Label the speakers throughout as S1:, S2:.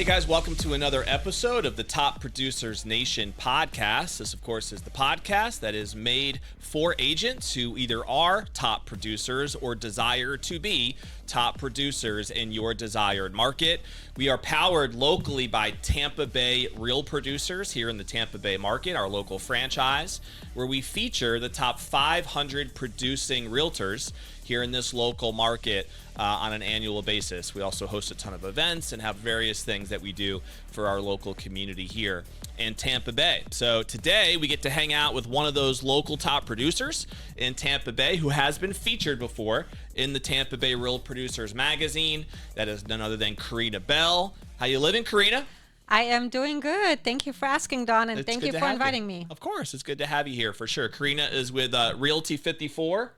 S1: guys, welcome to another episode of the Top Producers Nation podcast. This, of course, is the podcast that is made for agents who either are top producers or desire to be top producers in your desired market. We are powered locally by Tampa Bay Real Producers here in the Tampa Bay market, our local franchise, where we feature the top 500 producing realtors here in this local market on an annual basis. We also host a ton of events and have various things that we do for our local community here in Tampa Bay. So today we get to hang out with one of those local top producers in Tampa Bay who has been featured before in the Tampa Bay Real Producers magazine. That is none other than Karina Bell. How you living, Karina?
S2: I am doing good. Thank you for asking, Don, and thank you for inviting me.
S1: Of course, it's good to have you here for sure. Karina is with Realty 54.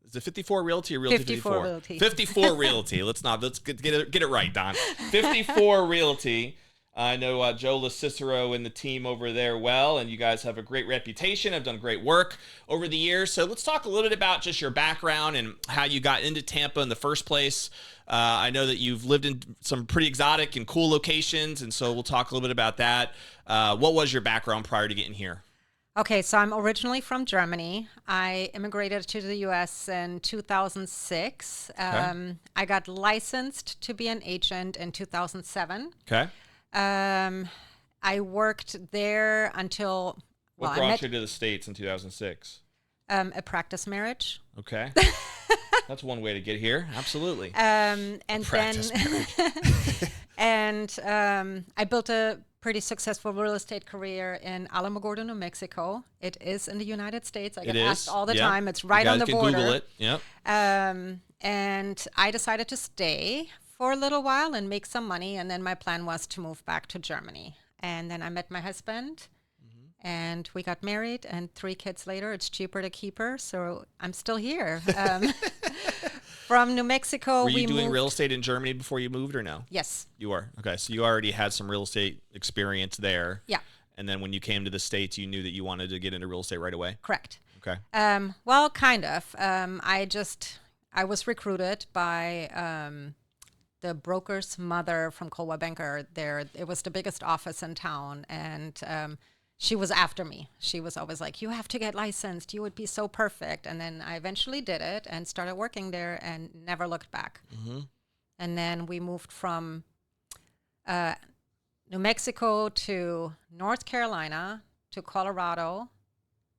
S1: Is it 54 Realty or Realty 54?
S2: 54 Realty.
S1: 54 Realty. Let's get it right, Don. 54 Realty. I know Joe LaCicero and the team over there well, and you guys have a great reputation, have done great work over the years. So let's talk a little bit about just your background and how you got into Tampa in the first place. I know that you've lived in some pretty exotic and cool locations, and so we'll talk a little bit about that. What was your background prior to getting here?
S2: Okay, so I'm originally from Germany. I immigrated to the U.S. in 2006.
S1: Okay.
S2: I got licensed to be an agent in 2007.
S1: Okay.
S2: I worked there until...
S1: What brought you to the States in 2006?
S2: A practice marriage.
S1: Okay. That's one way to get here. Absolutely.
S2: And
S1: Practice
S2: then... and I built a pretty successful real estate career in Alamogordo, New Mexico. It is in the United States. I get asked all the time. It's right on the border.
S1: Google it. Yep.
S2: And I decided to stay for a little while and make some money. And then my plan was to move back to Germany. And then I met my husband and we got married, and 3 kids later, it's cheaper to keep her. So I'm still here. From New Mexico,
S1: Were you doing real estate in Germany before you moved or no?
S2: Yes.
S1: You were. Okay. So you already had some real estate experience there.
S2: Yeah.
S1: And then when you came to the States, you knew that you wanted to get into real estate right away?
S2: Correct.
S1: Okay.
S2: Well, kind of. I was recruited by the broker's mother from Coldwell Banker there. It was the biggest office in town, and she was after me. She was always like, you have to get licensed. You would be so perfect. And then I eventually did it and started working there and never looked back. Mm-hmm. And then we moved from New Mexico to North Carolina to Colorado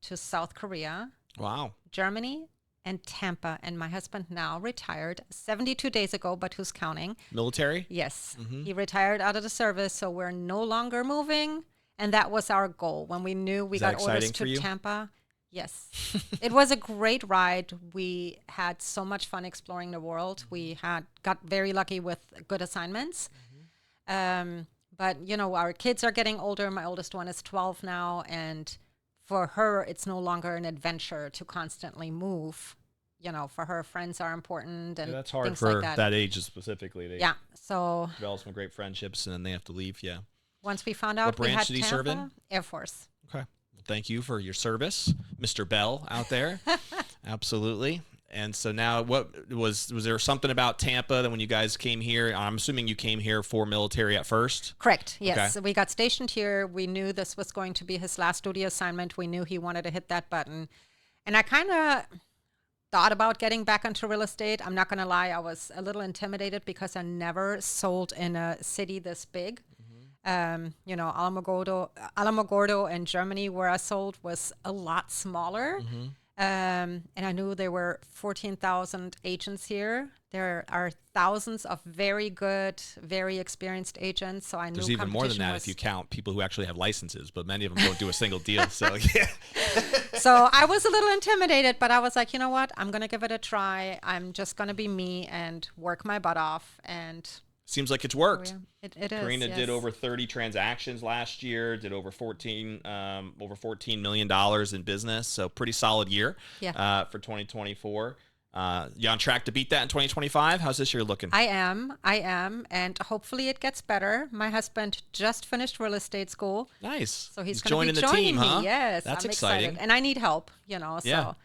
S2: to South Korea.
S1: Wow.
S2: Germany and Tampa. And my husband now retired 72 days ago, but who's counting?
S1: Military?
S2: Yes.
S1: Mm-hmm.
S2: He retired out of the service, so we're no longer moving. And that was our goal. When we knew we got orders to Tampa. Yes. It was a great ride. We had so much fun exploring the world. We got very lucky with good assignments. Mm-hmm. But, our kids are getting older. My oldest one is 12 now. And for her, it's no longer an adventure to constantly move. For her, friends are important and
S1: that's hard
S2: things
S1: for
S2: like
S1: that age specifically. They
S2: so
S1: develop some great friendships and then they have to leave. Yeah.
S2: Once we found out
S1: we had
S2: Tampa,
S1: did he serve in?
S2: Air Force.
S1: Okay. Well, thank you for your service, Mr. Bell out there. Absolutely. And so now was there something about Tampa that when you guys came here, I'm assuming you came here for military at first?
S2: Correct. Yes.
S1: Okay.
S2: We got stationed here. We knew this was going to be his last duty assignment. We knew he wanted to hit that button. And I kind of thought about getting back into real estate. I'm not going to lie. I was a little intimidated because I never sold in a city this big. Alamogordo in Germany where I sold was a lot smaller. Mm-hmm. And I knew there were 14,000 agents here. There are thousands of very good, very experienced agents. So I knew
S1: there's even more than that if you count people who actually have licenses, but many of them don't do a single deal. So yeah.
S2: So I was a little intimidated, but I was like, you know what? I'm going to give it a try. I'm just going to be me and work my butt off. And
S1: seems like it's worked.
S2: It is.
S1: Karina did over 30 transactions last year, did over $14 million in business. So pretty solid year for 2024. You on track to beat that in 2025? How's this year looking?
S2: I am. And hopefully it gets better. My husband just finished real estate school.
S1: Nice.
S2: So he's going to be joining me. Huh? Yes.
S1: That's
S2: I'm
S1: exciting.
S2: Excited. And I need help, so.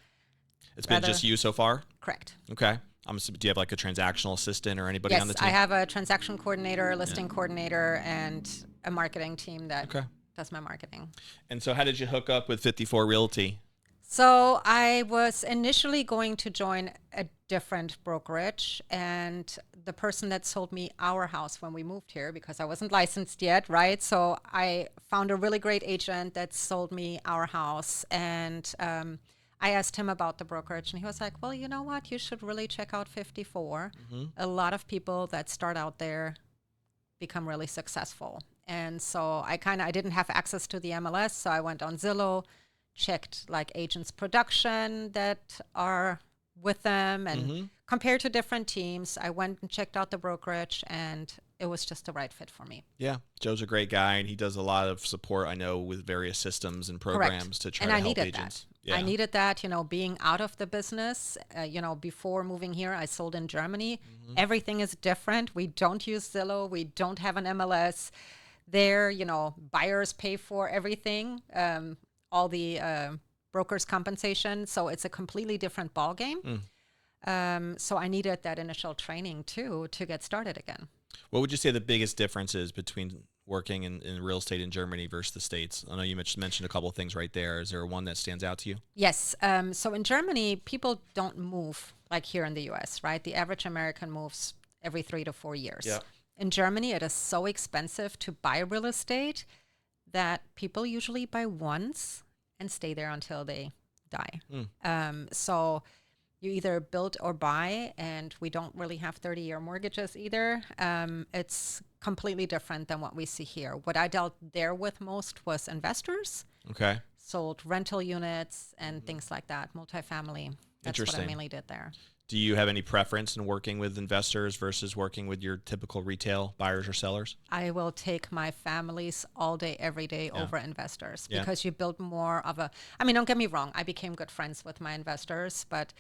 S1: It's been just you so far?
S2: Correct.
S1: Okay. Do you have like a transactional assistant or anybody on the team?
S2: Yes, I have a transaction coordinator, listing coordinator, and a marketing team that does my marketing.
S1: And so how did you hook up with 54 Realty?
S2: So I was initially going to join a different brokerage, and the person that sold me our house when we moved here, because I wasn't licensed yet, right? So I found a really great agent that sold me our house, and I asked him about the brokerage, and he was like, well, you know what? You should really check out 54. A lot of people that start out there become really successful. And so I didn't have access to the MLS, so I went on Zillow, checked like agents production that are with them, and compared to different teams. I went and checked out the brokerage, and it was just the right fit for me.
S1: Yeah, Joe's a great guy, and he does a lot of support, I know, with various systems and programs to try to help agents.
S2: I needed that, being out of the business, before moving here, I sold in Germany. Everything is different. We don't use Zillow. We don't have an MLS. There, buyers pay for everything, all the broker's compensation. So it's a completely different ballgame. So I needed that initial training too to get started again.
S1: What would you say the biggest difference is between working in real estate in Germany versus the States? I know you mentioned a couple of things right there. Is there one that stands out to you?
S2: Yes. So in Germany, people don't move like here in the US, right? The average American moves every 3 to 4 years.
S1: Yeah.
S2: In Germany, it is so expensive to buy real estate that people usually buy once and stay there until they die. So you either build or buy, and we don't really have 30-year mortgages either. It's completely different than what we see here. What I dealt there with most was investors.
S1: Okay.
S2: Sold rental units and things like that, multifamily. That's what I mainly did there.
S1: Do you have any preference in working with investors versus working with your typical retail buyers or sellers?
S2: I will take my families all day, every day over investors, because you build more of don't get me wrong, I became good friends with my investors, but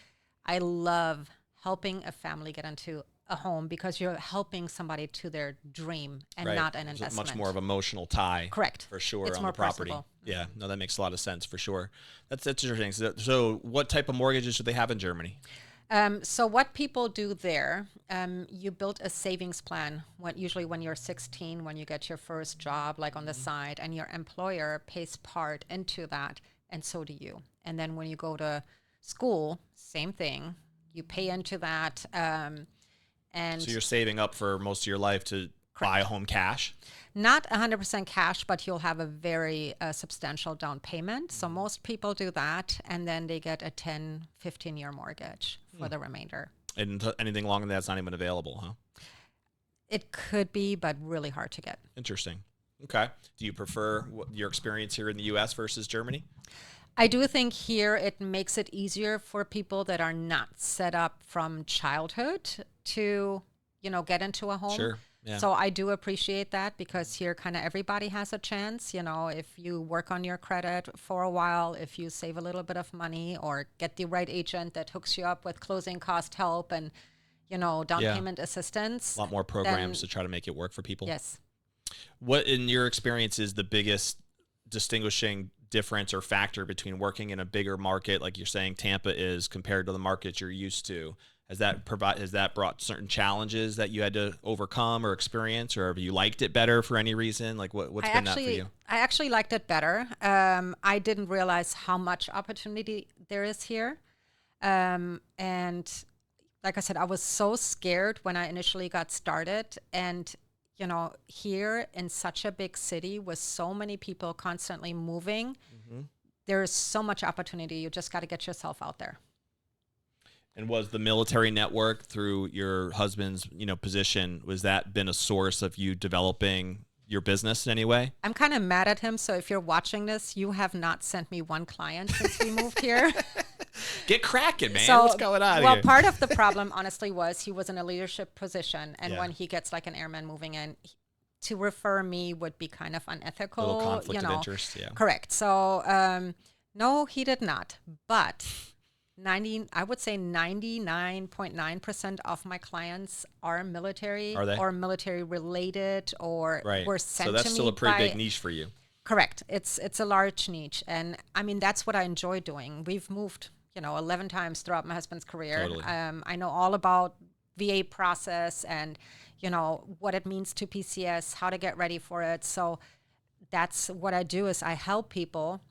S2: I love helping a family get into a home because you're helping somebody to their dream and not an investment.
S1: Much more of emotional tie.
S2: Correct.
S1: For sure.
S2: It's
S1: on
S2: more
S1: the property.
S2: personable.
S1: Yeah. No, that makes a lot of sense for sure. That's interesting. So what type of mortgages do they have in Germany?
S2: So what people do there, you build a savings plan usually when you're 16, when you get your first job, like on the side, and your employer pays part into that, and so do you. And then when you go to school, same thing, you pay into that. And
S1: so you're saving up for most of your life to buy a home cash?
S2: Not 100% cash, but you'll have a very substantial down payment. So most people do that, and then they get a 10, 15-year mortgage for the remainder.
S1: And anything longer than that's not even available, huh?
S2: It could be, but really hard to get.
S1: Interesting. Okay. Do you prefer your experience here in the U.S. versus Germany?
S2: I do think here it makes it easier for people that are not set up from childhood to, get into a home.
S1: Sure. Yeah.
S2: So I do appreciate that, because here kind of everybody has a chance. If you work on your credit for a while, if you save a little bit of money or get the right agent that hooks you up with closing cost help and, down payment assistance.
S1: A lot more programs to try to make it work for people.
S2: Yes.
S1: What, in your experience, is the biggest distinguishing difference or factor between working in a bigger market, like you're saying Tampa is, compared to the market you're used to? Has that brought certain challenges that you had to overcome or experience, or have you liked it better for any reason? Like what's been that for you?
S2: I actually liked it better. I didn't realize how much opportunity there is here. And like I said, I was so scared when I initially got started, and here in such a big city with so many people constantly moving, there is so much opportunity. You just got to get yourself out there.
S1: And was the military network through your husband's, position, was that been a source of you developing your business in any way?
S2: I'm kind of mad at him. So if you're watching this, you have not sent me one client since we moved here.
S1: Get cracking, man. What's going on here?
S2: Well, part of the problem, honestly, was he was in a leadership position. And when he gets like an airman moving in, to refer me would be kind of unethical.
S1: A little conflict of interest, yeah.
S2: Correct. So no, he did not. But I would say 99.9% of my clients are military.
S1: Are they?
S2: Or military related, or were sent to me.
S1: So that's still a pretty big niche for you.
S2: Correct. It's a large niche. And that's what I enjoy doing. We've moved, 11 times throughout my husband's career.
S1: Totally.
S2: I know all about VA process and, what it means to PCS, how to get ready for it. So that's what I do is I help people,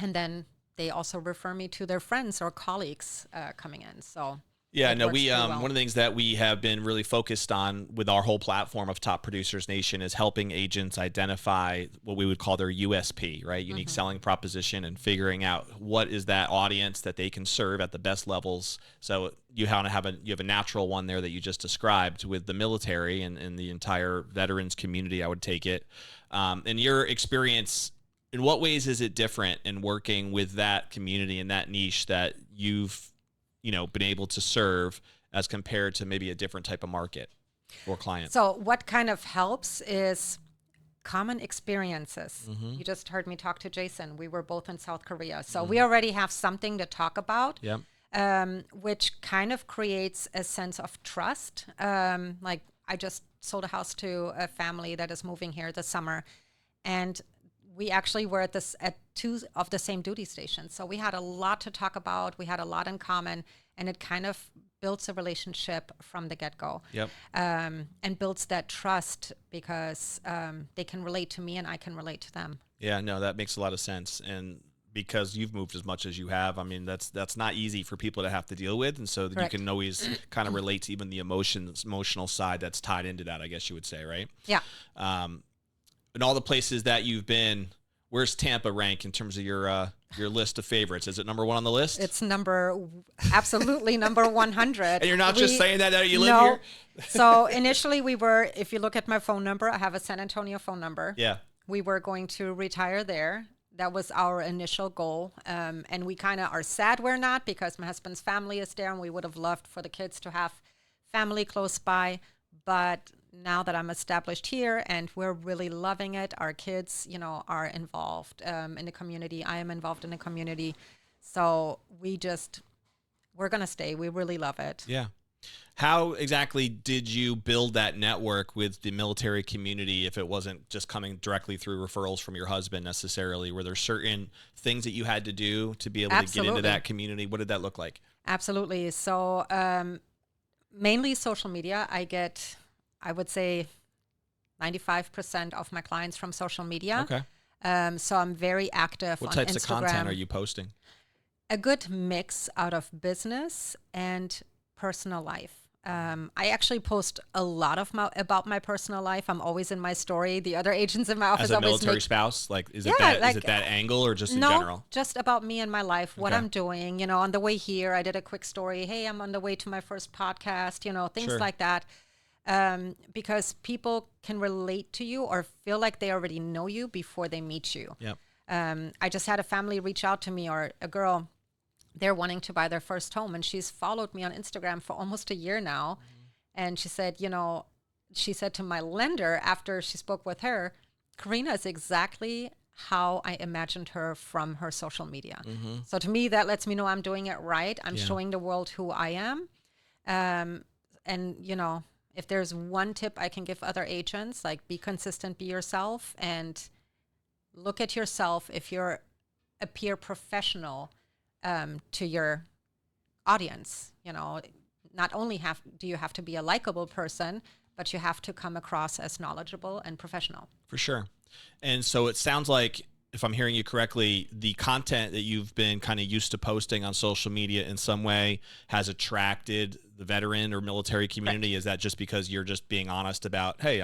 S2: and then they also refer me to their friends or colleagues coming in. So
S1: yeah, no, we one of the things that we have been really focused on with our whole platform of Top Producers Nation is helping agents identify what we would call their USP, right? Unique selling proposition, and figuring out what is that audience that they can serve at the best levels. So you have a natural one there that you just described with the military and the entire veterans community, I would take it. In your experience, in what ways is it different in working with that community and that niche that you've been able to serve as compared to maybe a different type of market or client?
S2: So what kind of helps is common experiences. You just heard me talk to Jason. We were both in South Korea. So we already have something to talk about, which kind of creates a sense of trust. Like I just sold a house to a family that is moving here this summer, and we actually were at two of the same duty stations. So we had a lot to talk about. We had a lot in common, and it kind of builds a relationship from the get-go. And builds that trust because they can relate to me and I can relate to them.
S1: Yeah, no, that makes a lot of sense. And because you've moved as much as you have, I mean, that's not easy for people to have to deal with. And so you can always kind of relate to even the emotional side that's tied into that, I guess you would say, right?
S2: Yeah.
S1: In all the places that you've been, where's Tampa rank in terms of your list of favorites? Is it number one on the list?
S2: It's absolutely number 100.
S1: And you're not just saying that you live here?
S2: So initially if you look at my phone number, I have a San Antonio phone number.
S1: Yeah.
S2: We were going to retire there. That was our initial goal. And we kind of are sad we're not, because my husband's family is there and we would have loved for the kids to have family close by. But now that I'm established here and we're really loving it, our kids, are involved in the community. I am involved in the community. So we're going to stay. We really love it.
S1: Yeah. How exactly did you build that network with the military community if it wasn't just coming directly through referrals from your husband necessarily? Were there certain things that you had to do to be able to get into that community? What did that look like?
S2: Absolutely. So mainly social media. I would say 95% of my clients from social media.
S1: Okay.
S2: So I'm very active on Instagram.
S1: What types of content are you posting?
S2: A good mix out of business and personal life. I actually post a lot about my personal life. I'm always in my story. The other agents in my office
S1: as a military spouse, is it that angle or just in general?
S2: No, just about me and my life, what I'm doing. On the way here, I did a quick story. Hey, I'm on the way to my first podcast. Things like that. Because people can relate to you or feel like they already know you before they meet you.
S1: Yep.
S2: I just had a family reach out to me, or a girl, they're wanting to buy their first home, and she's followed me on Instagram for almost a year now. And she said, she said to my lender after she spoke with her, Karina is exactly how I imagined her from her social media. So to me, that lets me know I'm doing it right. I'm showing the world who I am. And, if there's one tip I can give other agents, be consistent, be yourself, and look at yourself if you're a peer professional to your audience. Not only do you have to be a likable person, but you have to come across as knowledgeable and professional.
S1: For sure. And so it sounds like, if I'm hearing you correctly, the content that you've been kind of used to posting on social media in some way has attracted the veteran or military community. Right. Is that just because you're just being honest about, hey,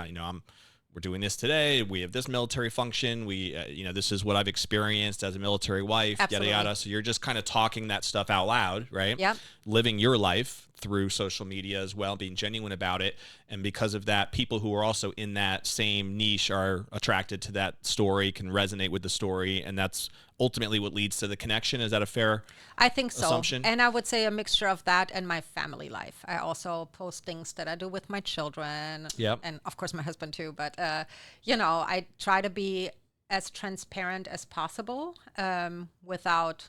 S1: we're doing this today. We have this military function. We, this is what I've experienced as a military wife,
S2: Absolutely.
S1: yada, yada. So you're just kind of talking that stuff out loud, right?
S2: Yep.
S1: Living your life through social media as well, being genuine about it. And because of that, people who are also in that same niche are attracted to that story, can resonate with the story. And that's ultimately what leads to the connection. Is that a fair
S2: I think so.
S1: assumption?
S2: And I would say a mixture of that and my family life. I also post things that I do with my children.
S1: Yep.
S2: And of course my husband too. But, I try to be as transparent as possible without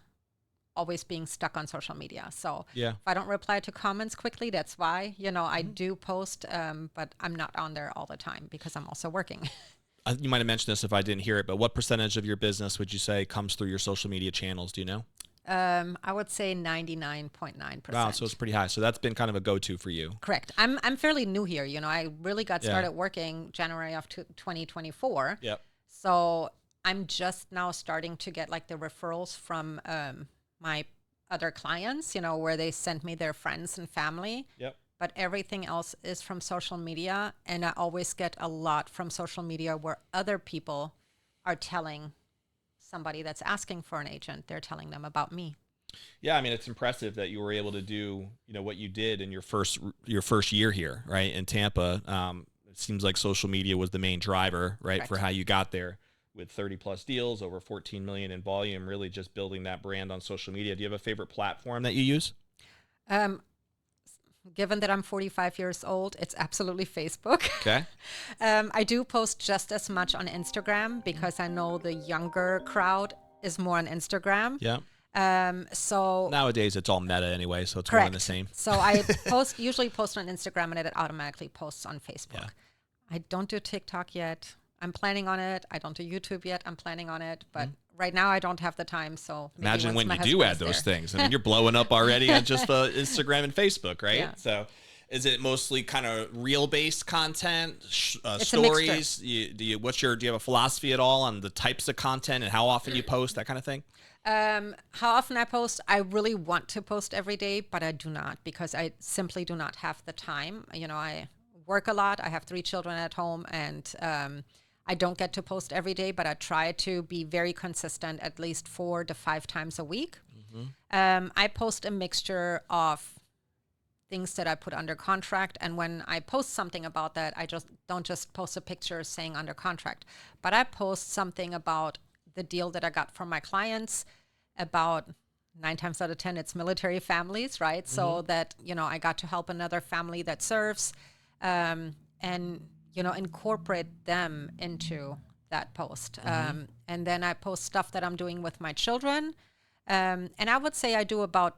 S2: always being stuck on social media. So if I don't reply to comments quickly, that's why, I do post, but I'm not on there all the time because I'm also working.
S1: You might have mentioned this if I didn't hear it, but what percentage of your business would you say comes through your social media channels? Do you know?
S2: I would say 99.9%.
S1: Wow, so it's pretty high. So that's been kind of a go-to for you.
S2: Correct. I'm fairly new here. You know, I really got started working January of 2024.
S1: Yep.
S2: So I'm just now starting to get like the referrals from my other clients, you know, where they send me their friends and family.
S1: Yep.
S2: But everything else is from social media. And I always get a lot from social media where other people are telling somebody that's asking for an agent, they're telling them about me.
S1: Yeah, I mean, it's impressive that you were able to do, you know, what you did in your first year here, right, in Tampa. It seems like social media was the main driver, right,
S2: Correct.
S1: for how you got there with 30 plus deals, over 14 million in volume, really just building that brand on social media. Do you have a favorite platform that you use?
S2: Given that I'm 45 years old, it's absolutely Facebook.
S1: Okay.
S2: I do post just as much on Instagram because I know the younger crowd is more on Instagram.
S1: Yeah.
S2: So
S1: nowadays it's all meta anyway, so it's
S2: correct.
S1: one and the same.
S2: So I usually post on Instagram and it automatically posts on Facebook.
S1: Yeah.
S2: I don't do TikTok yet. I'm planning on it. I don't do YouTube yet. I'm planning on it, but right now I don't have the time. So
S1: imagine when you do add those things. I mean, you're blowing up already on just Instagram and Facebook, right?
S2: Yeah.
S1: So is it mostly kind of reel-based content,
S2: it's
S1: stories? Do you have a philosophy at all on the types of content and how often you post, that kind of thing?
S2: How often I post? I really want to post every day, but I do not because I simply do not have the time. You know, I work a lot. I have 3 children at home, and I don't get to post every day, but I try to be very consistent, at least 4 to 5 times a week. I post a mixture of things that I put under contract. And when I post something about that, I just don't just post a picture saying under contract, but I post something about the deal that I got from my clients. About 9 times out of 10, it's military families, right? So that, you know, I got to help another family that serves, and, you know, incorporate them into that post. And then I post stuff that I'm doing with my children. And I would say I do about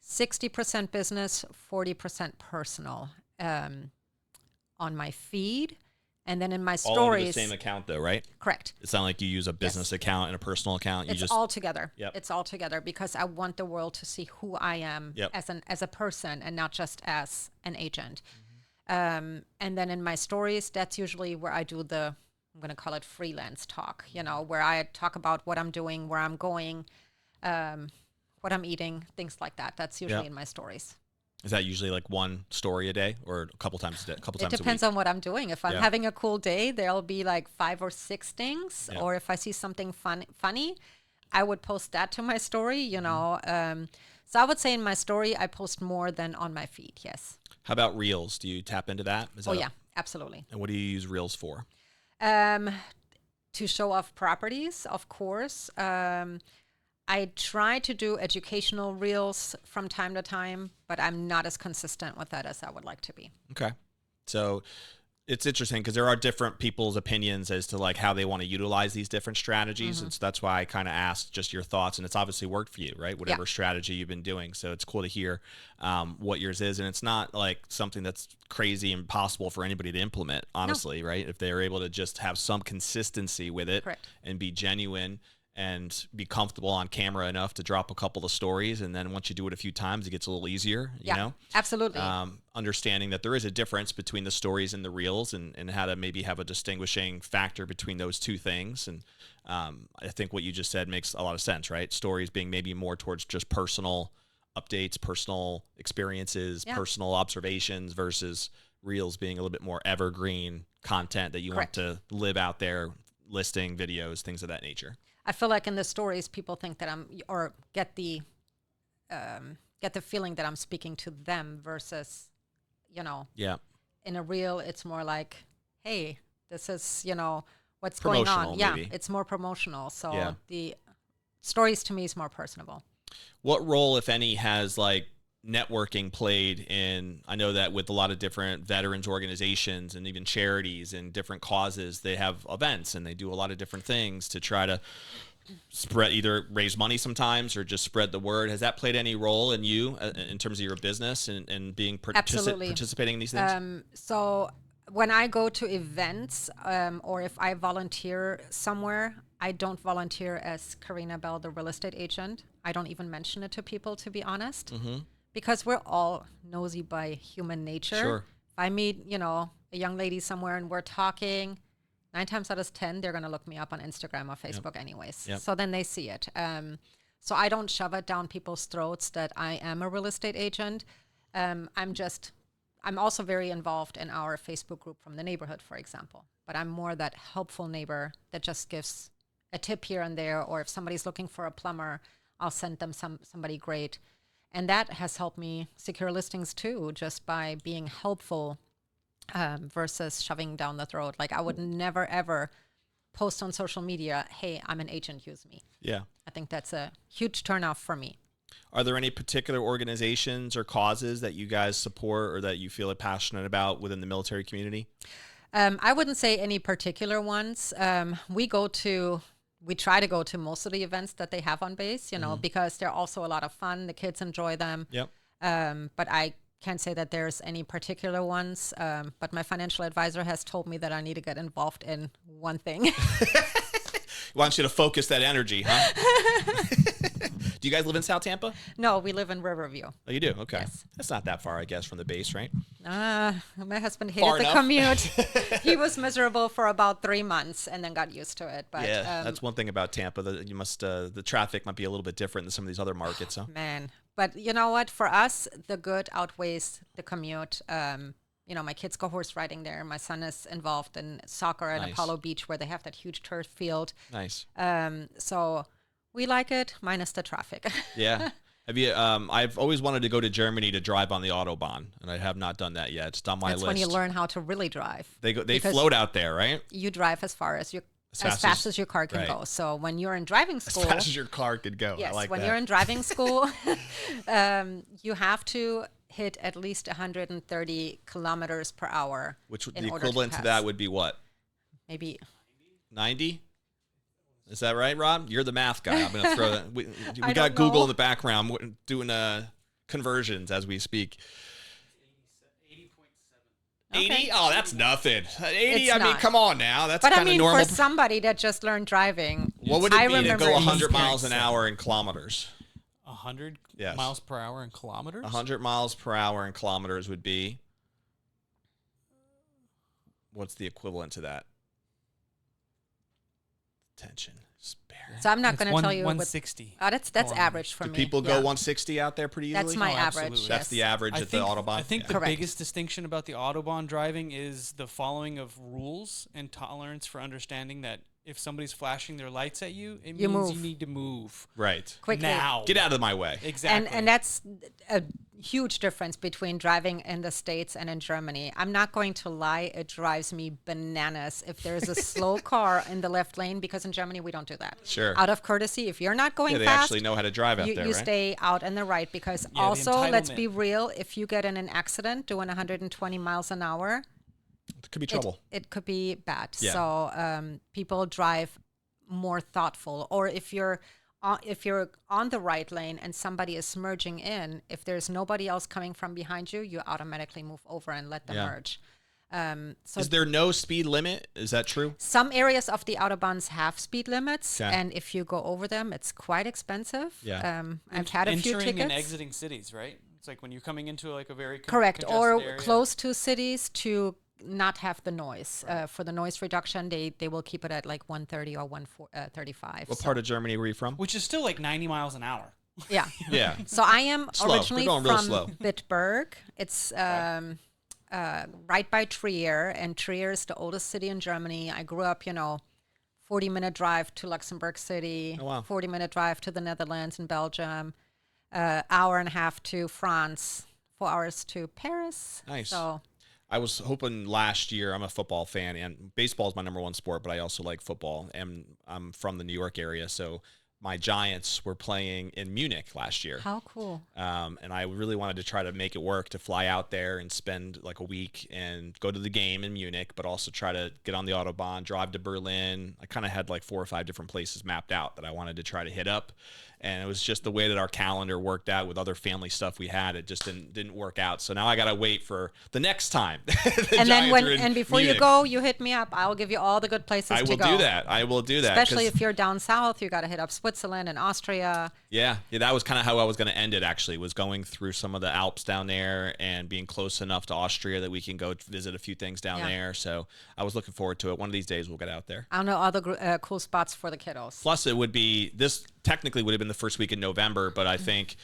S2: 60% business, 40% personal on my feed. And then in my stories.
S1: All under the same account though, right?
S2: Correct.
S1: It's not like you use a business account and a personal account.
S2: It's all together.
S1: Yep.
S2: It's all together because I want the world to see who I am as a person and not just as an agent. And then in my stories, that's usually where I do I'm going to call it freelance talk, you know, where I talk about what I'm doing, where I'm going, what I'm eating, things like that. That's usually in my stories.
S1: Is that usually like one story a day or a couple times a day?
S2: It depends on what I'm doing. If I'm having a cool day, there'll be like 5 or 6 things. Or if I see something funny, I would post that to my story, you know. So I would say in my story, I post more than on my feed. Yes.
S1: How about Reels? Do you tap into that?
S2: Yeah, absolutely.
S1: And what do you use Reels for?
S2: To show off properties, of course. I try to do educational reels from time to time, but I'm not as consistent with that as I would like to be.
S1: Okay. So it's interesting because there are different people's opinions as to like how they want to utilize these different strategies. And so that's why I kind of asked just your thoughts, and it's obviously worked for you, right? Whatever strategy you've been doing. So it's cool to hear what yours is. And it's not like something that's crazy impossible for anybody to implement, honestly, right? If they're able to just have some consistency with it and be genuine and be comfortable on camera enough to drop a couple of stories. And then once you do it a few times, it gets a little easier, you know?
S2: Absolutely.
S1: Understanding that there is a difference between the stories and the reels and how to maybe have a distinguishing factor between those two things. And I think what you just said makes a lot of sense, right? Stories being maybe more towards just personal updates, personal experiences, personal observations versus reels being a little bit more evergreen content that you want to live out there, listing videos, things of that nature.
S2: I feel like in the stories, people think that get the feeling that I'm speaking to them versus, you know, in a reel, it's more like, hey, this is, you know, what's going on. Yeah, maybe. It's more promotional. So the stories to me is more personable.
S1: What role, if any, has like networking played in? I know that with a lot of different veterans organizations and even charities and different causes, they have events and they do a lot of different things to try to spread, either raise money sometimes or just spread the word. Has that played any role in you in terms of your business and being participating in these things?
S2: So when I go to events or if I volunteer somewhere, I don't volunteer as Karina Bell, the real estate agent. I don't even mention it to people, to be honest, because we're all nosy by human nature.
S1: Sure.
S2: If I meet, a young lady somewhere and we're talking, 9 times out of 10, they're going to look me up on Instagram or Facebook anyways.
S1: Yep.
S2: So then they see it. So I don't shove it down people's throats that I am a real estate agent. I'm also very involved in our Facebook group from the neighborhood, for example. But I'm more that helpful neighbor that just gives a tip here and there. Or if somebody's looking for a plumber, I'll send them somebody great. And that has helped me secure listings too, just by being helpful versus shoving down the throat. Like I would never, ever post on social media, hey, I'm an agent, use me.
S1: Yeah.
S2: I think that's a huge turnoff for me.
S1: Are there any particular organizations or causes that you guys support or that you feel passionate about within the military community?
S2: I wouldn't say any particular ones. We try to go to most of the events that they have on base, because they're also a lot of fun. The kids enjoy them.
S1: Yep.
S2: But I can't say that there's any particular ones. But my financial advisor has told me that I need to get involved in one thing.
S1: Wants you to focus that energy, huh? Do you guys live in South Tampa?
S2: No, we live in Riverview.
S1: Oh, you do? Okay.
S2: Yes.
S1: That's not that far, I guess, from the base, right?
S2: My husband hated the commute. He was miserable for about 3 months and then got used to it. But
S1: yeah, that's one thing about Tampa. That you must the traffic might be a little bit different than some of these other markets. Huh?
S2: Man, but you know what? For us, the good outweighs the commute. My kids go horse riding there. My son is involved in soccer at Apollo Beach, where they have that huge turf field.
S1: Nice.
S2: So we like it, minus the traffic.
S1: Yeah. Have you? I've always wanted to go to Germany to drive on the Autobahn, and I have not done that yet. It's on my list.
S2: That's when you learn how to really drive.
S1: They float out there, right?
S2: You drive as fast as your car can go. So when you're in driving school,
S1: as fast as your car could go.
S2: Yes,
S1: I like
S2: when
S1: that.
S2: you're in driving school, you have to hit at least 130 kilometers per hour.
S1: Which the equivalent to that would be what?
S2: Maybe
S1: 90. Is that right, Rob? You're the math guy. I'm going to throw that. We got
S2: know.
S1: Google in the background doing conversions as we speak. 80?
S2: Okay.
S1: Oh, that's nothing. 80?
S2: It's
S1: I mean,
S2: not.
S1: come on now. That's
S2: But
S1: kind of normal.
S2: for somebody that just learned driving,
S1: What would it be to go 100
S2: experience.
S1: miles an hour in kilometers?
S3: 100
S1: Yes.
S3: miles per hour in kilometers?
S1: 100 miles per hour in kilometers would be, what's the equivalent to that? Attention. Spare.
S2: So I'm not going to tell you.
S3: 160.
S2: That's average for
S1: Do
S2: me.
S1: people go 160 out there pretty easily?
S2: That's my average.
S3: absolutely.
S1: That's the average at the Autobahn?
S3: I think the
S2: Correct.
S3: biggest distinction about the Autobahn driving is the following of rules and tolerance for understanding that if somebody's flashing their lights at you, it means
S2: move.
S3: you need to move.
S1: Right.
S2: Quickly.
S3: Now.
S1: Get out of my way.
S3: Exactly.
S2: And that's a huge difference between driving in the States and in Germany. I'm not going to lie, it drives me bananas if there's a slow car in the left lane, because in Germany we don't do that.
S1: Sure.
S2: Out of courtesy, if you're not going
S1: Yeah, they
S2: fast,
S1: actually know how to drive out
S2: you
S1: there, right?
S2: stay out in the right, because
S3: Yeah, the
S2: also, let's be
S3: entitlement.
S2: real, if you get in an accident doing 120 miles an hour,
S1: It could be trouble.
S2: it could be bad.
S1: Yeah.
S2: So people drive more thoughtful. Or if you're on the right lane and somebody is merging in, if there's nobody else coming from behind you, you automatically move over and let them merge. So
S1: Is there no speed limit? Is that true?
S2: some areas of the Autobahns have speed limits,
S1: Okay.
S2: and if you go over them, it's quite expensive.
S1: Yeah.
S2: I've had a few
S3: Entering
S2: tickets.
S3: and exiting cities, right? It's like when you're coming into like a very
S2: Correct, or
S3: congested area.
S2: close to cities to not have the noise. For the noise reduction, they will keep it at like 130 or 135.
S1: What part of Germany were you from?
S3: Which is still like 90 miles an hour.
S2: Yeah.
S1: Yeah.
S2: So I am
S1: Slow.
S2: originally
S1: We're going real
S2: from
S1: slow.
S2: Bitburg. It's right by Trier, and Trier is the oldest city in Germany. I grew up, 40-minute drive to Luxembourg City,
S1: Oh, wow.
S2: 40-minute drive to the Netherlands and Belgium, hour and a half to France, 4 hours to Paris.
S1: Nice.
S2: So
S1: I was hoping last year, I'm a football fan, and baseball is my number one sport, but I also like football, and I'm from the New York area, so my Giants were playing in Munich last year.
S2: how cool.
S1: And I really wanted to try to make it work to fly out there and spend like a week and go to the game in Munich, but also try to get on the Autobahn, drive to Berlin. I kind of had like 4 or 5 different places mapped out that I wanted to try to hit up. And it was just the way that our calendar worked out with other family stuff we had. It just didn't work out. So now I got to wait for the next time.
S2: And then before you go, you hit me up. I'll give you all the good places to go.
S1: I will do that.
S2: Especially if you're down south, you got to hit up Switzerland. Switzerland and Austria.
S1: Yeah, that was kind of how I was going to end it, actually, was going through some of the Alps down there and being close enough to Austria that we can go visit a few things down there. So I was looking forward to it. One of these days we'll get out there.
S2: I know other cool spots for the kiddos.
S1: Plus, this technically would have been the first week in November, but I think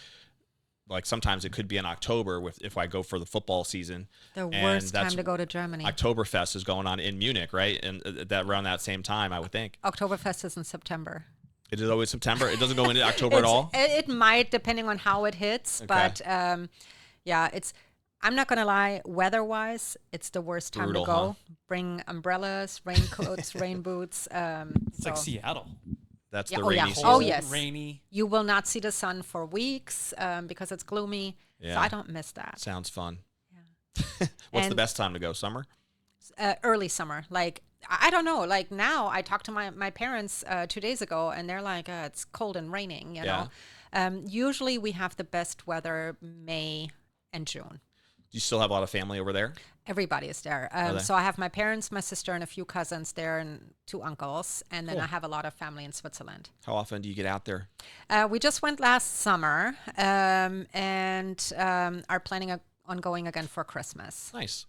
S1: like sometimes it could be in October if I go for the football season.
S2: The worst time to go to Germany.
S1: Oktoberfest is going on in Munich, right? And that around that same time, I would think.
S2: Oktoberfest is in September.
S1: It is always September? It doesn't go into October at all?
S2: It might, depending on how it hits. Okay. But, I'm not going to lie, weather-wise, it's the worst time to go. Huh? Bring umbrellas, raincoats, rain boots.
S3: It's like Seattle.
S1: That's the rainy season.
S2: Oh, yes.
S3: Rainy.
S2: You will not see the sun for weeks because it's gloomy. Yeah. So I don't miss that.
S1: Sounds fun. Yeah. What's the best time to go? Summer?
S2: Early summer. Like, I don't know. Like now, I talked to my parents 2 days ago, and they're like, it's cold and raining, you know. Usually we have the best weather May and June.
S1: Do you still have a lot of family over there?
S2: Everybody is there. So I have my parents, my sister, and a few cousins there, and 2 uncles. And then I have a lot of family in Switzerland.
S1: How often do you get out there?
S2: We just went last summer and are planning on going again for Christmas.
S1: Nice.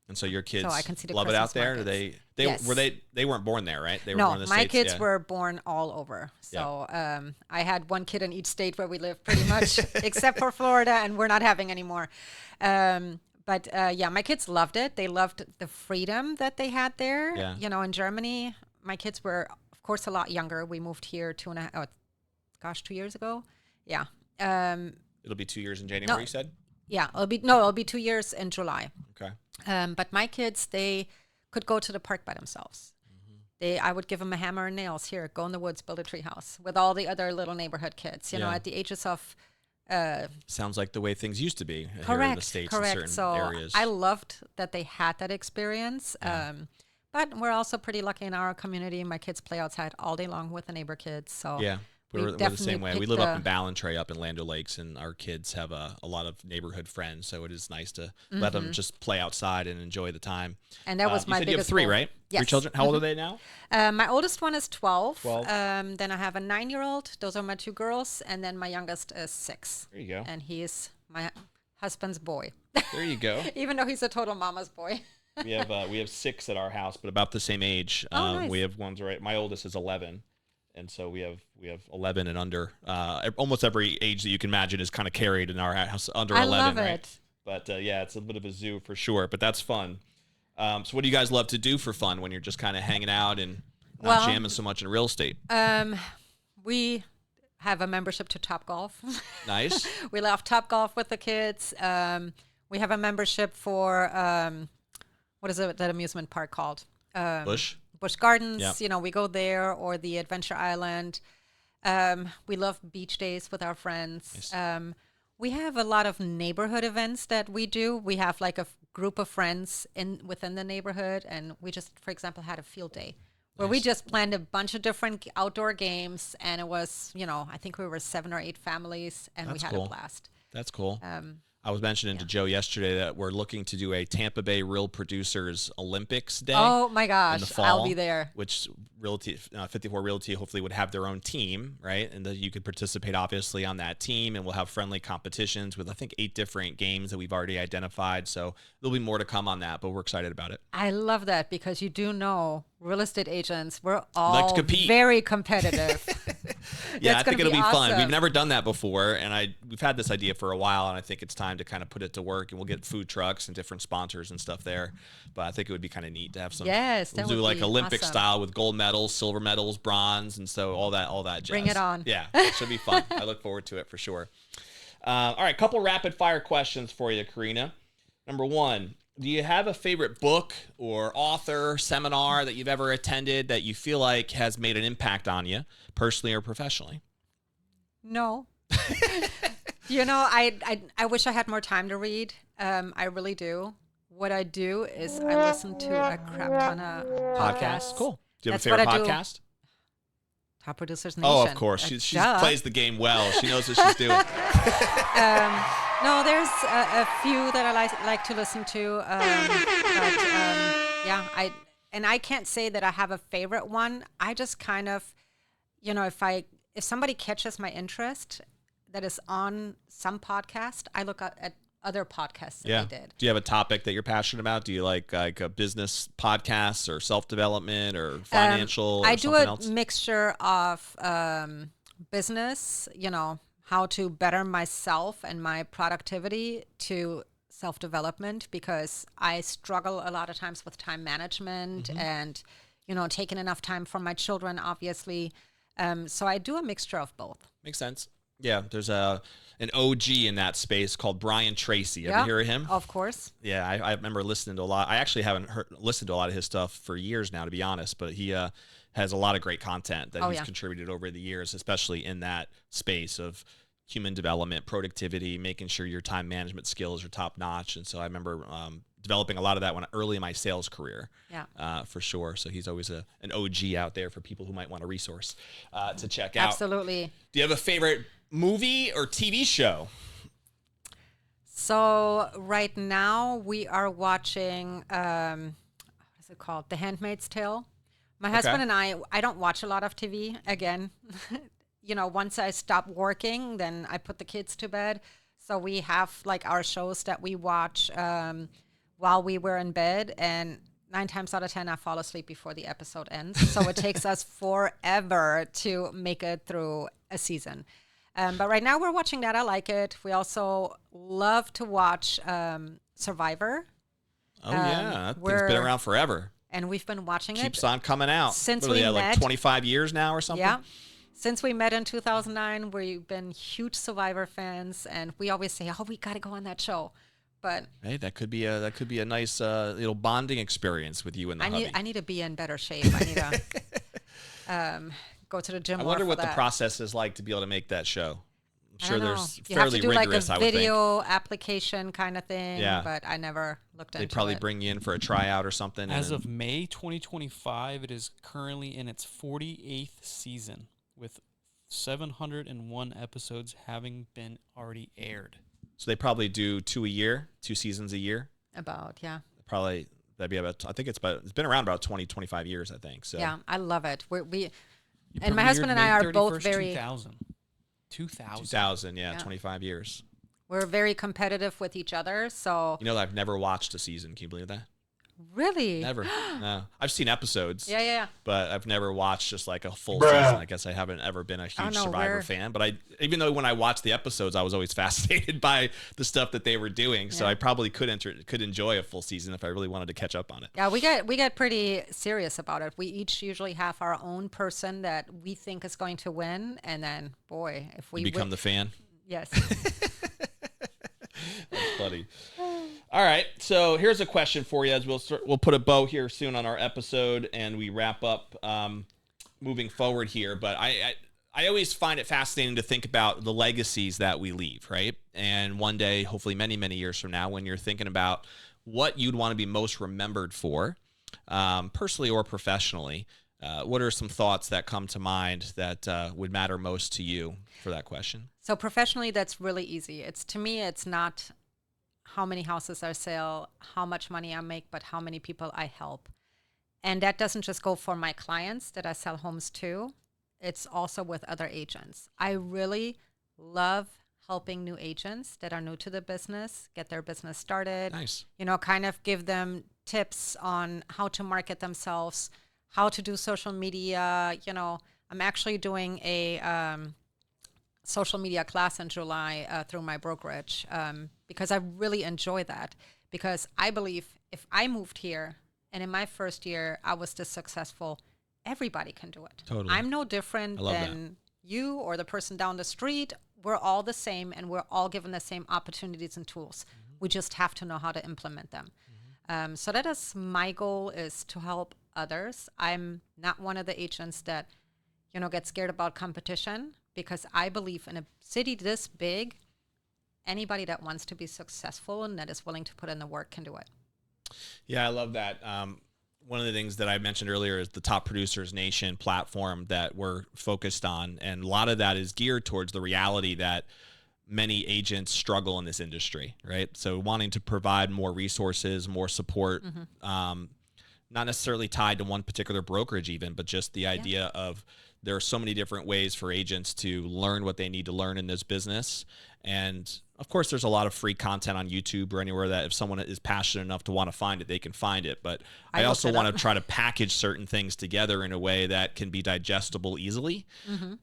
S1: And so your kids
S2: so I can see the
S1: love
S2: Christmas
S1: it out there?
S2: Markets.
S1: They weren't born there, right? They were
S2: no,
S1: born in the
S2: my
S1: States?
S2: kids were born all over. So I had 1 kid in each state where we live pretty much, except for Florida, and we're not having any more. But my kids loved it. They loved the freedom that they had there. Yeah. You know, in Germany, my kids were, of course, a lot younger. We moved here 2 years ago. Yeah.
S1: It'll be 2 years in January, you said?
S2: Yeah, it'll be 2 years in July.
S1: Okay.
S2: But my kids, they could go to the park by themselves. I would give them a hammer and nails. Here, go in the woods, build a tree house with all the other little neighborhood kids. You know, at the ages of.
S1: Sounds like the way things used to be here in the States in certain areas.
S2: I loved that they had that experience. Yeah. But we're also pretty lucky in our community. My kids play outside all day long with the neighbor kids. So
S1: yeah. We're the same way. We live up in Ballantrae, up in Land O'Lakes, and our kids have a lot of neighborhood friends. So it is nice to let them just play outside and enjoy the time.
S2: And that was my biggest.
S1: You have 3,
S2: goal.
S1: right?
S2: Yes.
S1: 3 children. How old are they now?
S2: My oldest one is 12. Then I have a 9-year-old. Those are my 2 girls, and then my youngest is 6.
S1: There you go.
S2: And he is my husband's boy.
S1: There you go.
S2: Even though he's a total mama's boy.
S1: we have 6 at our house, but about the same age.
S2: Nice.
S1: We have ones right. My oldest is 11. And so we have 11 and under. Almost every age that you can imagine is kind of carried in our house under 11. I love it. But it's a bit of a zoo for sure. But that's fun. So what do you guys love to do for fun when you're just kind of hanging out and not jamming so much in real estate?
S2: We have a membership to Topgolf.
S1: Nice.
S2: We love Topgolf with the kids. We have a membership for what is that amusement park called? Busch Gardens, we go there, or the Adventure Island. We love beach days with our friends. Nice. We have a lot of neighborhood events that we do. We have like a group of friends within the neighborhood, and we just, for example, had a field day where we just planned a bunch of different outdoor games, and it was, I think we were 7 or 8 families, and we had a blast.
S1: That's cool. I was mentioning to Joe yesterday that we're looking to do a Tampa Bay Real Producers Olympics Day.
S2: Oh my gosh,
S1: in the fall,
S2: I'll be there.
S1: Which 54 Realty hopefully would have their own team, right? And that you could participate obviously on that team, and we'll have friendly competitions with I think 8 different games that we've already identified. So there'll be more to come on that, but we're excited about it.
S2: I love that because you do know real estate agents, we're all very competitive.
S1: Yeah, I think it'll be fun. We've never done that before, and we've had this idea for a while, and I think it's time to kind of put it to work, and we'll get food trucks and different sponsors and stuff there. But I think it would be kind of neat to have some.
S2: Yes,
S1: we'll do like Olympic style with gold medals, silver medals, bronze, and so all that jazz.
S2: Bring it on.
S1: Yeah, it should be fun. I look forward to it for sure. All right, couple rapid fire questions for you, Karina. Number 1. Do you have a favorite book or author, seminar that you've ever attended that you feel like has made an impact on you, personally or professionally?
S2: No. I wish I had more time to read. I really do. What I do is I listen to a crap ton of podcasts.
S1: Cool. Do you have a favorite podcast?
S2: Top Producers Nation.
S1: Oh, of course. She plays the game well. She knows what she's doing.
S2: No, there's a few that I like to listen to. I can't say that I have a favorite one. I just kind of, if if somebody catches my interest that is on some podcast, I look at other podcasts that they did.
S1: Do you have a topic that you're passionate about? Do you like a business podcasts or self-development or financial or
S2: I do
S1: something else?
S2: Mixture of business, how to better myself and my productivity, to self-development, because I struggle a lot of times with time management and, taking enough time for my children, obviously. So I do a mixture of both.
S1: Makes sense. Yeah, there's an OG in that space called Brian Tracy. Ever hear of him?
S2: Of course.
S1: Yeah, I remember listening to a lot. I actually haven't listened to a lot of his stuff for years now, to be honest, but he has a lot of great content that he's contributed over the years, especially in that space of human development, productivity, making sure your time management skills are top notch. And so I remember developing a lot of that when early in my sales career, for sure. So he's always an OG out there for people who might want a resource to check out.
S2: Absolutely.
S1: Do you have a favorite movie or TV show?
S2: So right now we are watching, what is it called? The Handmaid's Tale. My husband and I don't watch a lot of TV. Again, once I stop working, then I put the kids to bed. So we have like our shows that we watch while we were in bed, and 9 times out of 10, I fall asleep before the episode ends. So it takes us forever to make it through a season. But right now we're watching that. I like it. We also love to watch Survivor.
S1: Oh, yeah. That thing's been around forever.
S2: And we've been watching
S1: Keeps on coming out.
S2: Since we met.
S1: Like 25 years now or something?
S2: Yeah. Since we met in 2009, we've been huge Survivor fans, and we always say, "Oh, we got to go on that show." But
S1: hey, that could be a nice little bonding experience with you and the hubby.
S2: I need to be in better shape. I need to go to the gym.
S1: I wonder what the process is like to be able to make that show. I'm sure there's
S2: you
S1: fairly
S2: have to do
S1: rigorous,
S2: like a video application kind of thing.
S1: Yeah.
S2: But I never looked into it.
S1: They'd probably bring you in for a tryout or something.
S3: As of May 2025, it is currently in its 48th season, with 701 episodes having been already aired.
S1: So they probably do 2 seasons a year.
S2: About, yeah.
S1: Probably that'd be about. I think it's been around about 20, 25 years. I think so.
S2: Yeah, I love it. And my husband and I are both very
S3: 2000,
S1: yeah, 25 years.
S2: We're very competitive with each other. So
S1: I've never watched a season. Can you believe that?
S2: Really?
S1: Never. No. I've seen episodes.
S2: Yeah.
S1: But I've never watched just like a full season. I guess I haven't ever been a huge Survivor fan. But even though when I watched the episodes, I was always fascinated by the stuff that they were doing. So I probably could enjoy a full season if I really wanted to catch up on it.
S2: Yeah, we get pretty serious about it. We each usually have our own person that we think is going to win, and then boy, if we
S1: become the fan.
S2: Yes.
S1: That's funny. All right, so here's a question for you as we'll put a bow here soon on our episode and we wrap up moving forward here. But I always find it fascinating to think about the legacies that we leave, right? And one day, hopefully many, many years from now, when you're thinking about what you'd want to be most remembered for, personally or professionally, what are some thoughts that come to mind that would matter most to you for that question?
S2: So professionally, that's really easy. To me, it's not how many houses I sell, how much money I make, but how many people I help. And that doesn't just go for my clients that I sell homes to. It's also with other agents. I really love helping new agents that are new to the business, get their business started.
S1: Nice.
S2: Kind of give them tips on how to market themselves, how to do social media. I'm actually doing a social media class in July through my brokerage because I really enjoy that, because I believe if I moved here and in my first year I was this successful, everybody can do it.
S1: Totally.
S2: I'm no different than you or the person down the street. We're all the same, and we're all given the same opportunities and tools. Mm-hmm. We just have to know how to implement them. Mm-hmm. So that is my goal, is to help others. I'm not one of the agents that get scared about competition, because I believe in a city this big, anybody that wants to be successful and that is willing to put in the work can do it.
S1: Yeah, I love that. One of the things that I mentioned earlier is the Top Producers Nation platform that we're focused on. And a lot of that is geared towards the reality that many agents struggle in this industry, right? So wanting to provide more resources, more support, not necessarily tied to one particular brokerage even, but just the idea of there are so many different ways for agents to learn what they need to learn in this business. And of course, there's a lot of free content on YouTube or anywhere that if someone is passionate enough to want to find it, they can find it. But I also want to try to package certain things together in a way that can be digestible easily,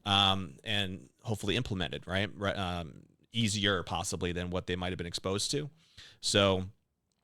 S1: and hopefully implemented, right? Easier possibly than what they might have been exposed to. So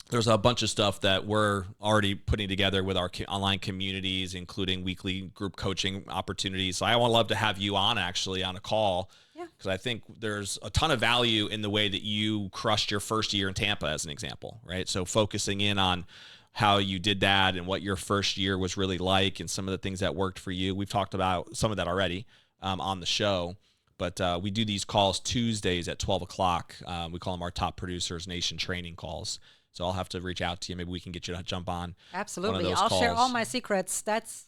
S1: there's a bunch of stuff that we're already putting together with our online communities, including weekly group coaching opportunities. So I would love to have you on actually on a call, because I think there's a ton of value in the way that you crushed your first year in Tampa as an example, right? So focusing in on how you did that and what your first year was really like and some of the things that worked for you. We've talked about some of that already on the show. But we do these calls Tuesdays at 12 o'clock. We call them our Top Producers Nation training calls. So I'll have to reach out to you. Maybe we can get you to jump on.
S2: Absolutely. I'll share all my secrets. That's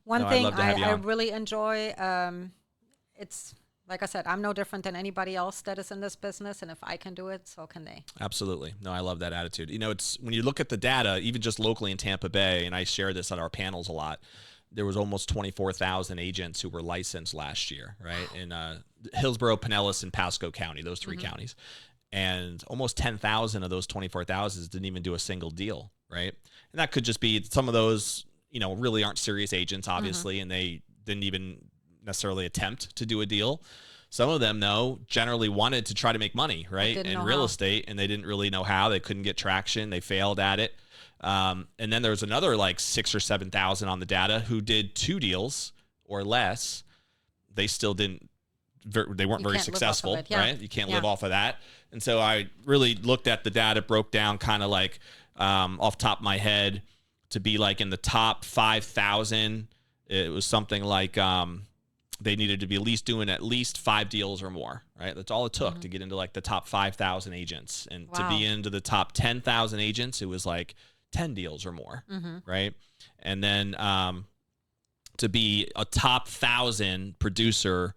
S2: one thing I really enjoy. It's like I said, I'm no different than anybody else that is in this business. And if I can do it, so can they.
S1: Absolutely. No, I love that attitude. You know, it's when you look at the data, even just locally in Tampa Bay, and I share this on our panels a lot, there was almost 24,000 agents who were licensed last year, right? In Hillsborough, Pinellas, and Pasco County, those three counties. And almost 10,000 of those 24,000 didn't even do a single deal, right? And that could just be some of those, you know, really aren't serious agents, obviously, and they didn't even necessarily attempt to do a deal. Some of them, though, generally wanted to try to make money, right? In real estate, and they didn't really know how. They couldn't get traction. They failed at it. And then there's another like 6,000 or 7,000 on the data who did 2 deals or less. They still didn't. They weren't very successful, right? You can't live off of that. And so I really looked at the data, broke down kind of like off the top of my head to be like in the top 5,000. It was something like they needed to be at least doing at least 5 deals or more, right? That's all it took to get into like the top 5,000 agents. And to be into the top 10,000 agents, it was like 10 deals or more, right? And then to be a top 1,000 producer,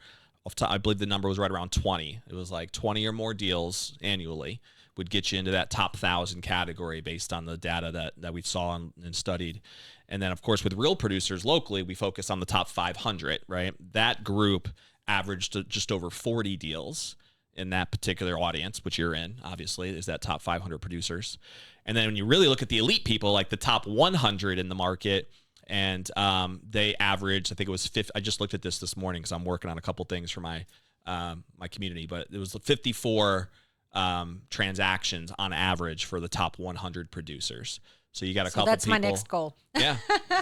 S1: I believe the number was right around 20. It was like 20 or more deals annually would get you into that top 1,000 category based on the data that we saw and studied. And then, of course, with real producers locally, we focus on the top 500, right? That group averaged just over 40 deals in that particular audience, which you're in, obviously, is that top 500 producers. And then when you really look at the elite people, like the top 100 in the market, and they averaged, I think it was 50. I just looked at this morning because I'm working on a couple things for my my community, but it was 54 transactions on average for the top 100 producers. So you got a couple.
S2: That's
S1: people,
S2: my next goal.
S1: Yeah,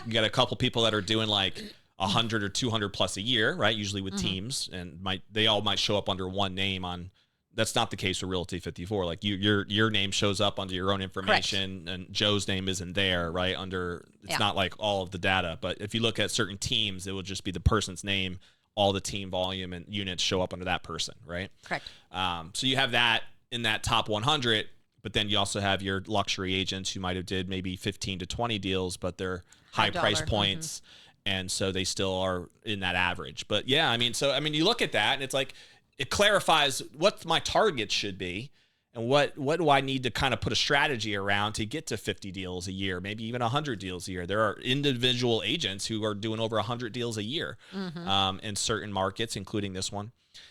S1: you got a couple people that are doing like 100 or 200 plus a year, right? Usually with teams, and they all might show up under one name on. That's not the case with Realty 54. Like your name shows up under your own information. Correct. And Joe's name isn't there, right? It's not like all of the data. But if you look at certain teams, it will just be the person's name, all the team volume and units show up under that person, right?
S2: Correct.
S1: So you have that in that top 100, but then you also have your luxury agents who might have did maybe 15 to 20 deals, but they're high price points. And so they still are in that average. But yeah, I mean, you look at that and it's like, it clarifies what my target should be and what do I need to kind of put a strategy around to get to 50 deals a year, maybe even 100 deals a year. There are individual agents who are doing over 100 deals a year in certain markets, including this one.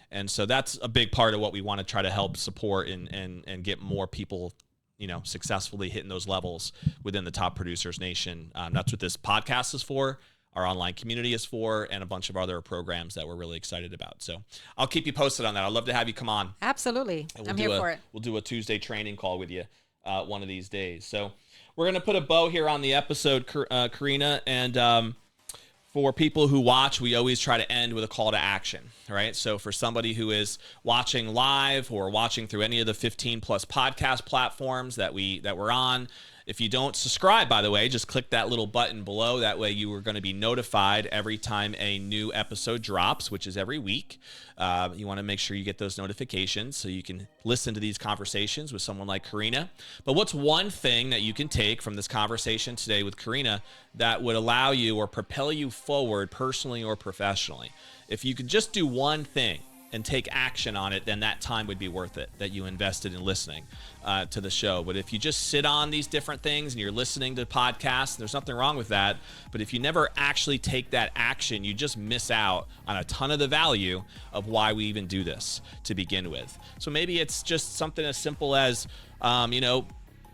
S1: And so that's a big part of what we want to try to help support and get more people, you know, successfully hitting those levels within the Top Producers Nation. That's what this podcast is for. Our online community is for, and a bunch of other programs that we're really excited about. So I'll keep you posted on that. I'd love to have you come on.
S2: Absolutely. I'm here for it.
S1: We'll do a Tuesday training call with you one of these days. So we're going to put a bow here on the episode, Karina. And for people who watch, we always try to end with a call to action, right? So for somebody who is watching live or watching through any of the 15 plus podcast platforms that we're on, if you don't subscribe, by the way, just click that little button below. That way you are going to be notified every time a new episode drops, which is every week. You want to make sure you get those notifications so you can listen to these conversations with someone like Karina. But what's one thing that you can take from this conversation today with Karina that would allow you or propel you forward personally or professionally? If you could just do one thing and take action on it, then that time would be worth it that you invested in listening to the show. But if you just sit on these different things and you're listening to podcasts, there's nothing wrong with that. But if you never actually take that action, you just miss out on a ton of the value of why we even do this to begin with. So maybe it's just something as simple as,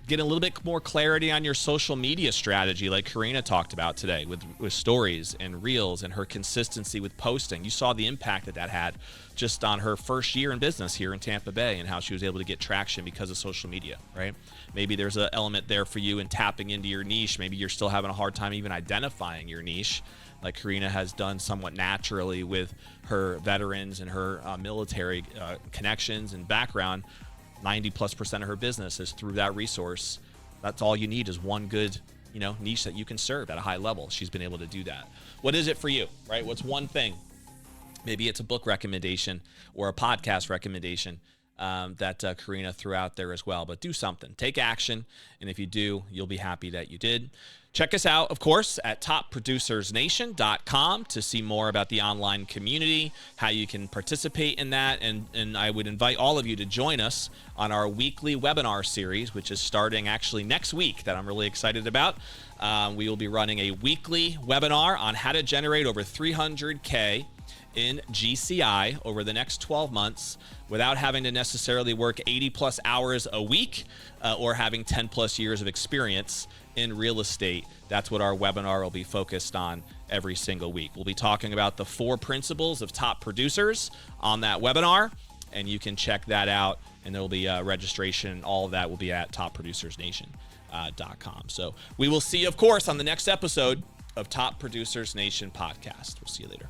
S1: getting a little bit more clarity on your social media strategy, like Karina talked about today with stories and reels and her consistency with posting. You saw the impact that had just on her first year in business here in Tampa Bay and how she was able to get traction because of social media, right? Maybe there's an element there for you in tapping into your niche. Maybe you're still having a hard time even identifying your niche, like Karina has done somewhat naturally with her veterans and her military connections and background. 90+% of her business is through that resource. That's all you need is one good, niche that you can serve at a high level. She's been able to do that. What is it for you, right? What's one thing? Maybe it's a book recommendation or a podcast recommendation that Karina threw out there as well. But do something. Take action. And if you do, you'll be happy that you did. Check us out, of course, at topproducersnation.com to see more about the online community, how you can participate in that. And I would invite all of you to join us on our weekly webinar series, which is starting actually next week, that I'm really excited about. We will be running a weekly webinar on how to generate over $300K in GCI over the next 12 months without having to necessarily work 80+ hours a week or having 10+ years of experience in real estate. That's what our webinar will be focused on every single week. We'll be talking about the 4 principles of top producers on that webinar, and you can check that out, and there will be registration. All of that will be at topproducersnation.com. So we will see you, of course, on the next episode of Top Producers Nation podcast. We'll see you later.